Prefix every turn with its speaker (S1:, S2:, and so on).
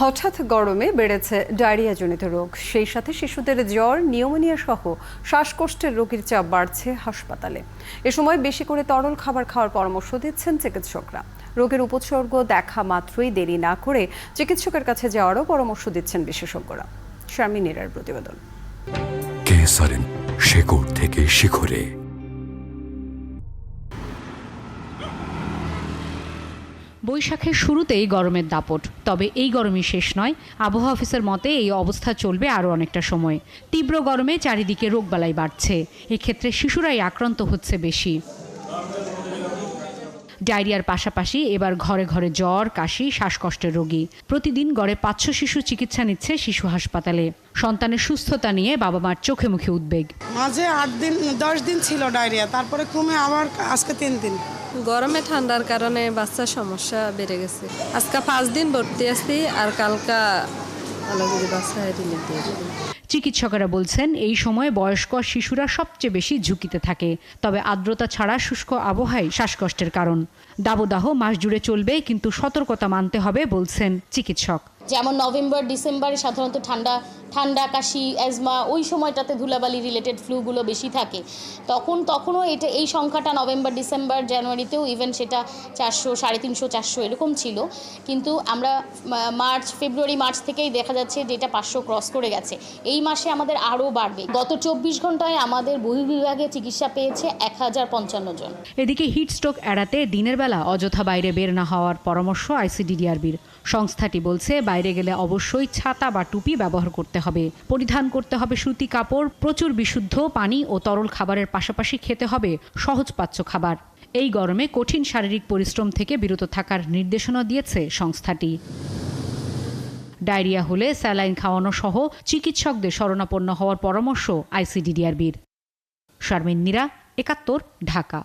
S1: হঠাৎ গরমে বেড়েছে ডায়রিয়াজনিত রোগ, সেই সাথে শিশুদের জ্বর, নিউমোনিয়া সহ শ্বাসকষ্টের রোগীর চাপ বাড়ছে হাসপাতালে। এ সময় বেশি করে তরল খাবার খাওয়ার পরামর্শ দিচ্ছেন চিকিৎসকরা। রোগের উপসর্গ দেখা মাত্রই দেরি না করে চিকিৎসকের কাছে যাওয়ারও পরামর্শ দিচ্ছেন বিশেষজ্ঞরা। শারমিন নীরার প্রতিবেদন।
S2: কেএসআরএম, শেকড় থেকে শিখরে।
S3: বৈশাখের শুরুতেই গরমের দাপট, তবে এই গরমই শেষ নয়। আবহাওয়া অফিসের মতে এই অবস্থা চলবে আরও অনেকটা সময়। তীব্র গরমে চারিদিকে রোগবালাই বাড়ছে, এক্ষেত্রে শিশুরাই আক্রান্ত হচ্ছে বেশি। ডায়রিয়ার পাশাপাশি এবার ঘরে ঘরে জ্বর, কাশি, শ্বাসকষ্টের রোগী। প্রতিদিন গড়ে 500 শিশু চিকিৎসা নিচ্ছে শিশু হাসপাতালে। সন্তানের সুস্থতা নিয়ে বাবা মার চোখে মুখে উদ্বেগ।
S4: মাঝে 8 দিন 10 দিন ছিল ডায়রিয়া, তারপরে কমে আবার আজকে 3 দিন।
S5: গরমে ঠান্ডার কারণে বাচ্চার সমস্যা বেড়ে গেছে। আজকে 5 দিন ভর্তি আছি, আর কালকা আলাদা বাচ্চা রিলিফ দিয়ে দেবে।
S3: চিকিৎসকেরা বলছেন এই সময় বয়স্ক শিশুরা সবচেয়ে বেশি ঝুঁকিতে থাকে। তবে আর্দ্রতা ছাড়া শুষ্ক আবহাওয়াই শ্বাসকষ্টের কারণ। দাবদাহ মাস জুড়ে চলবে, কিন্তু সতর্কতা মানতে হবে বলছেন চিকিৎসক।
S6: যেমন নভেম্বর ডিসেম্বরে সাধারণত ঠান্ডা কাশি, অ্যাজমা, ওই সময়টাতে ধুলাবালি রিলেটেড ফ্লুগুলো বেশি থাকে। তখনও এই সংখ্যাটা নভেম্বর ডিসেম্বর জানুয়ারিতেও ইভেন সেটা 400, 350, 400 এরকম ছিল। কিন্তু আমরা ফেব্রুয়ারি মার্চ থেকেই দেখা যাচ্ছে যে এটা 500 ক্রস করে গেছে। এই মাসে আমাদের আরও বাড়বে। গত 24 ঘন্টায় আমাদের বহির্বিভাগে চিকিৎসা পেয়েছে 1055 জন।
S3: এদিকে হিটস্ট্রোক এড়াতে দিনের বেলা অযথা বাইরে বের না হওয়ার পরামর্শ আইসিডিডিআরবির। সংস্থাটি বলছে বাইরে গেলে অবশ্যই ছাতা বা টুপি ব্যবহার করতে হবে, পরিধান করতে হবে সুতি কাপড়, প্রচুর বিশুদ্ধ পানি ও তরল খাবারের পাশাপাশি খেতে হবে সহজপাচ্য খাবার। এই গরমে কঠিন শারীরিক পরিশ্রম থেকে বিরত থাকার নির্দেশনা দিয়েছে সংস্থাটি। ডায়রিয়া হলে স্যালাইন খাওয়ানো সহ চিকিৎসকদের শরণাপন্ন হওয়ার পরামর্শ আইসিডিডিআরবির। শারমিন নীরা, 71, ঢাকা।